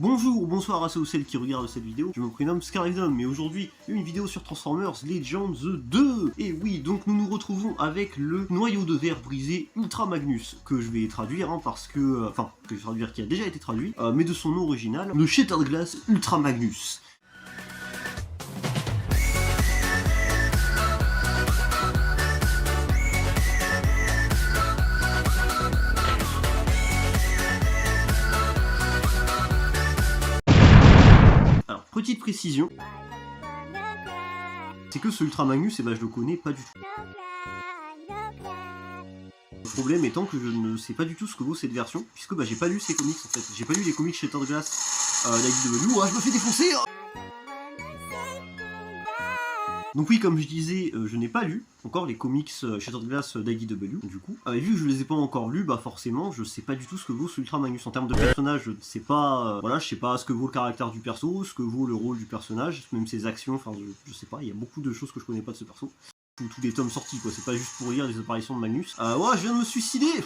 Bonjour ou bonsoir à ceux ou celles qui regardent cette vidéo, je me prénomme Scarleton, et aujourd'hui, une vidéo sur Transformers Legends 2. Et oui, donc nous nous retrouvons avec le noyau de verre brisé Ultra Magnus, que je vais traduire, parce que... Enfin, que je vais traduire qui a déjà été traduit, mais de son nom original, le Shattered Glass Ultra Magnus. Petite précision, c'est que ce Ultra Magnus, je le connais pas du tout. Le problème étant que je ne sais pas du tout ce que vaut cette version, puisque j'ai pas lu ces comics en fait. J'ai pas lu les comics Shattered Glass d'IDW. Je me fais défoncer. Donc oui, comme je disais, je n'ai pas lu encore les comics Shattered Glass d'IDW, du coup. Vu que je les ai pas encore lus, forcément, je sais pas du tout ce que vaut ce Ultra Magnus. En termes de personnage, je sais pas, voilà, je sais pas ce que vaut le caractère du perso, ce que vaut le rôle du personnage, même ses actions, enfin, je sais pas, il y a beaucoup de choses que je connais pas de ce perso. Tous les tomes sortis, quoi, c'est pas juste pour lire les apparitions de Magnus. Ouais, je viens de me suicider.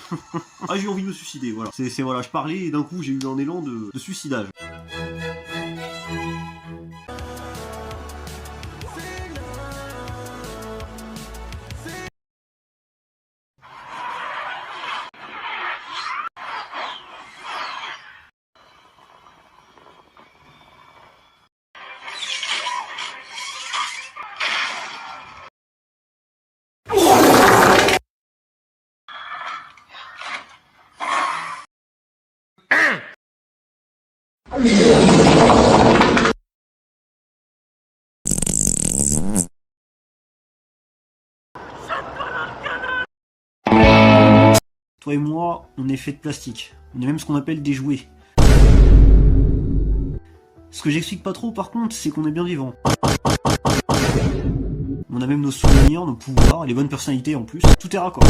J'ai eu envie de me suicider, voilà. Voilà, je parlais et d'un coup, j'ai eu un élan de suicidage. Toi et moi, on est fait de plastique. On est même ce qu'on appelle des jouets. Ce que j'explique pas trop par contre, c'est qu'on est bien vivant. On a même nos souvenirs, nos pouvoirs, les bonnes personnalités en plus. Tout est raccord.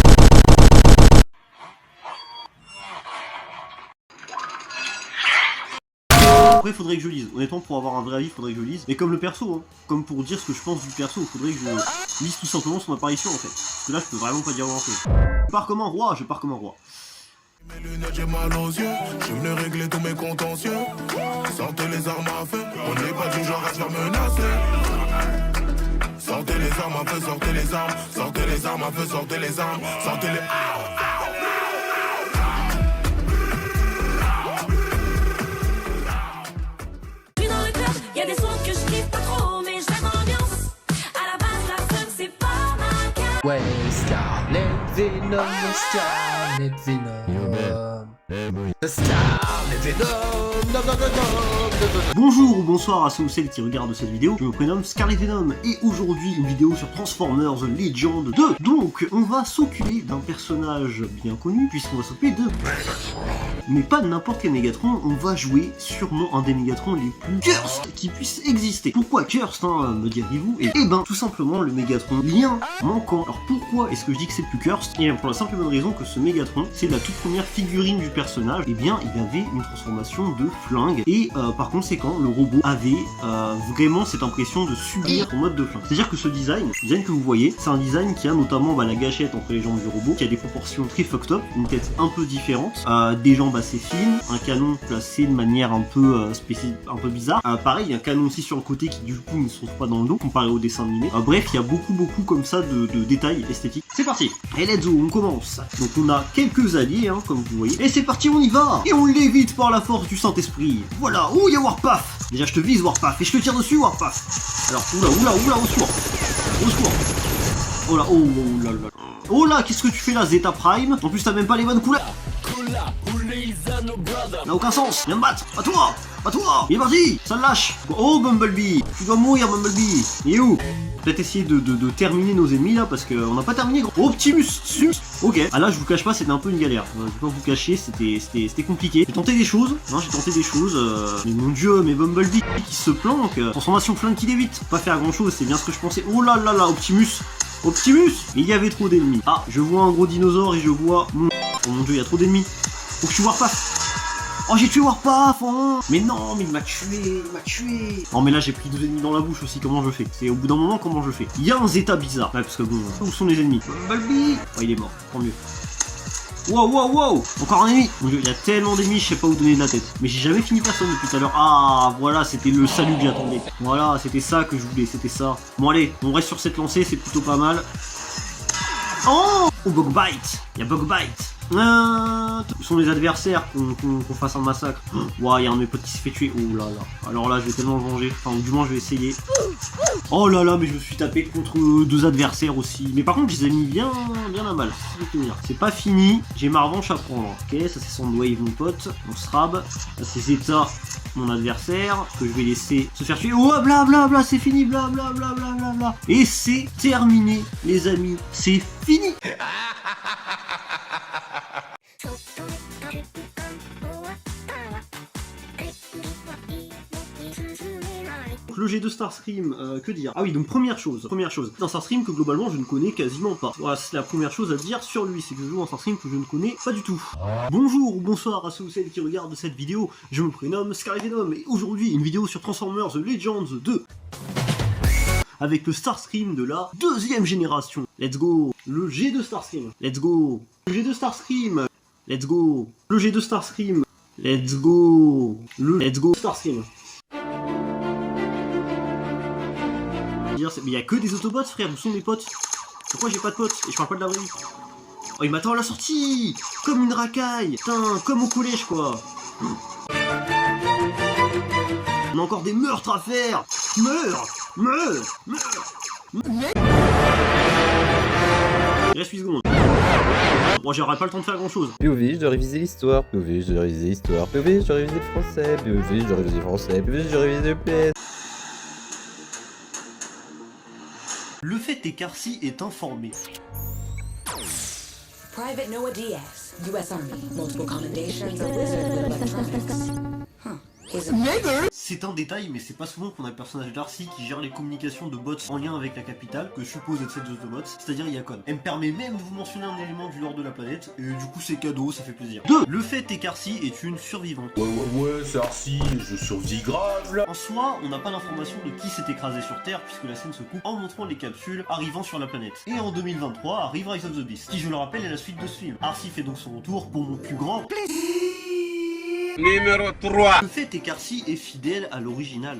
Après, il faudrait que je lise. Honnêtement, pour avoir un vrai avis, il faudrait que je lise. Mais comme le perso, comme pour dire ce que je pense du perso, il faudrait que je lise tout simplement son apparition en fait. Parce que là, je peux vraiment pas dire grand chose. Je pars comme un roi, je pars comme un roi. Mes lunettes, j'ai mal aux yeux. Je suis venu régler tous mes contentieux. Sortez les armes à feu. On n'est pas du genre à se faire menacer. Sortez les armes à feu, sortez les armes. Sortez les armes à feu, sortez les armes. Sortez les... Y'a des sons que je kiffe pas trop, mais j'aime l'ambiance. À la base, la fun, c'est pas ma carte. Ouais, Scarlet Venom, Scarlet Venom. Scarlet Venom. Bonjour ou bonsoir à ceux ou celles qui regardent cette vidéo, je me prénomme Scarlet Venom et aujourd'hui une vidéo sur Transformers Legends 2. Donc on va s'occuper d'un personnage bien connu puisqu'on va s'occuper de... Mais pas de n'importe quel Megatron, on va jouer sûrement un des Mégatrons les plus cursed qui puissent exister. Pourquoi cursed, me direz-vous? Et tout simplement le Mégatron lien manquant. Alors pourquoi est-ce que je dis que c'est le plus cursed? Et pour la simple et bonne raison que ce Mégatron, c'est la toute première figurine du personnage, il y avait une transformation de flingue et par conséquent le robot avait vraiment cette impression de subir son mode de flingue. C'est-à-dire que ce design que vous voyez, c'est un design qui a notamment la gâchette entre les jambes du robot, qui a des proportions très fucked up, une tête un peu différente, des jambes assez fines, un canon placé de manière un peu un peu bizarre. Pareil, il y a un canon aussi sur le côté qui du coup ne se trouve pas dans le dos comparé au dessin animé. Bref, il y a beaucoup comme ça de détails esthétiques. C'est parti. Et let's go, on commence. Donc on a quelques alliés, comme vous voyez. Et c'est parti, on y va. Et on l'évite par la force du Saint-Esprit. Voilà. Oh, il y a Warpath. Déjà, je te vise Warpath et je te tire dessus Warpath. Alors, oula, au secours. Au secours. Oh là, oh là là. Oh là, qu'est-ce que tu fais là, Zeta Prime? En plus, t'as même pas les bonnes couleurs. N'a aucun sens, viens me battre, à toi, il est parti, ça le lâche. Oh Bumblebee, tu dois mourir Bumblebee, il est où? Peut-être essayer de terminer nos ennemis là, parce qu'on n'a pas terminé gros. Optimus, ok. Ah là je vous cache pas, c'était un peu une galère, je vais pas vous cacher, c'était compliqué. J'ai tenté des choses, mais mon dieu, mais Bumblebee qui se planque, transformation flingue qui l'évite. Pas faire grand chose, c'est bien ce que je pensais. Oh là là là, Optimus, mais il y avait trop d'ennemis. Ah, je vois un gros dinosaure et je vois... Oh mon dieu, il y a trop d'ennemis. Faut que je tue Warpath. Oh, j'ai tué Warpath, Mais non, mais il m'a tué, Non, mais là, j'ai pris 2 ennemis dans la bouche aussi, comment je fais? C'est au bout d'un moment, comment je fais? Il y a un Zeta bizarre. Ouais, parce que bon, où sont les ennemis? Bumblebee. Oh, il est mort, tant mieux. Wow, wow, wow. Encore un ennemi. Mon Dieu, il y a tellement d'ennemis, je sais pas où donner de la tête. Mais j'ai jamais fini personne depuis tout à l'heure. Ah, voilà, c'était le salut que j'attendais. Voilà, c'était ça que je voulais, c'était ça. Bon allez, on reste sur cette lancée, c'est plutôt pas mal. Oh, Bug Bite. Il y a Bug Bite. Ce sont les adversaires qu'on fasse un massacre. Ouah, il y a un de mes potes qui s'est fait tuer. Oh là là. Alors là, je vais tellement le venger. Enfin, du moins, je vais essayer. Oh là là, mais je me suis tapé contre 2 adversaires aussi. Mais par contre, je les ai mis bien à mal. C'est pas fini. J'ai ma revanche à prendre. Ok, ça c'est Soundwave, mon pote. Mon Strab. Ça c'est Zeta, mon adversaire. Que je vais laisser se faire tuer. Oh, bla bla bla, c'est fini. Bla bla bla bla bla bla. Et c'est terminé, les amis. C'est fini. Le G2 Starscream, que dire? Ah oui, donc première chose, c'est un Starscream que globalement je ne connais quasiment pas. Voilà, c'est la première chose à dire sur lui, c'est que je joue un Starscream que je ne connais pas du tout. Bonjour ou bonsoir à ceux ou celles qui regardent cette vidéo, je me prénomme Scarlet Venom et aujourd'hui une vidéo sur Transformers The Legends 2. Avec le Starscream de la 2e génération. Let's go. Le G2 Starscream. Let's go. Le G2 Starscream. Let's go. Le G2 Starscream. Let's go. Le Let's go Starscream. Mais il y a que des Autobots, frère, où sont mes potes? Pourquoi j'ai pas de potes? Et je parle pas de la vraie vie. Oh, il m'attend à la sortie. Comme une racaille. Putain, comme au collège, quoi. On a encore des meurtres à faire. Meurs. Il reste 8 secondes. Bon, j'aurai pas le temps de faire grand chose. POV, je dois réviser l'histoire. POV, je dois réviser l'histoire. POV, je dois réviser le français. POV, je dois réviser le français. POV, je dois réviser le PS. Le fait est qu'Arcy est informé. Private Noah Diaz, U.S. Army. Multiple commendations, a wizard with electronics. Huh. C'est un détail, mais c'est pas souvent qu'on a le personnage d'Arcy qui gère les communications de bots en lien avec la capitale, que suppose être celle de Autobots, c'est-à-dire Iacon. Elle me permet même de vous mentionner un élément du lore de la planète, et du coup c'est cadeau, ça fait plaisir. 2. Le fait est qu'Arcy est une survivante. Ouais, c'est Arcy, je survis grave là. En soi, on n'a pas d'information de qui s'est écrasé sur Terre, puisque la scène se coupe en montrant les capsules arrivant sur la planète. Et en 2023 arrive Rise of the Beast, qui je le rappelle est la suite de ce film. Arcy fait donc son retour pour mon plus grand plaisir. Numéro 3. Le fait est qu'Arcy est fidèle à l'original.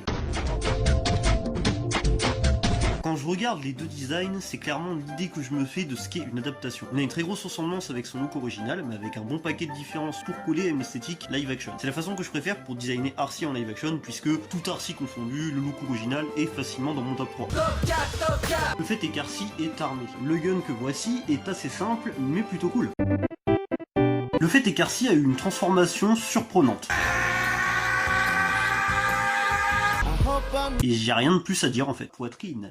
Quand je regarde les deux designs, c'est clairement l'idée que je me fais de ce qu'est une adaptation. On a une très grosse ressemblance avec son look original, mais avec un bon paquet de différences pour coller à une esthétique live action. C'est la façon que je préfère pour designer Arcy en live action, puisque tout Arcy confondu, le look original est facilement dans mon top 3. Le fait est qu'Arcy est armé. Le gun que voici est assez simple, mais plutôt cool. Le fait est qu'Arcy a eu une transformation surprenante. Et j'ai rien de plus à dire en fait. Poitrine.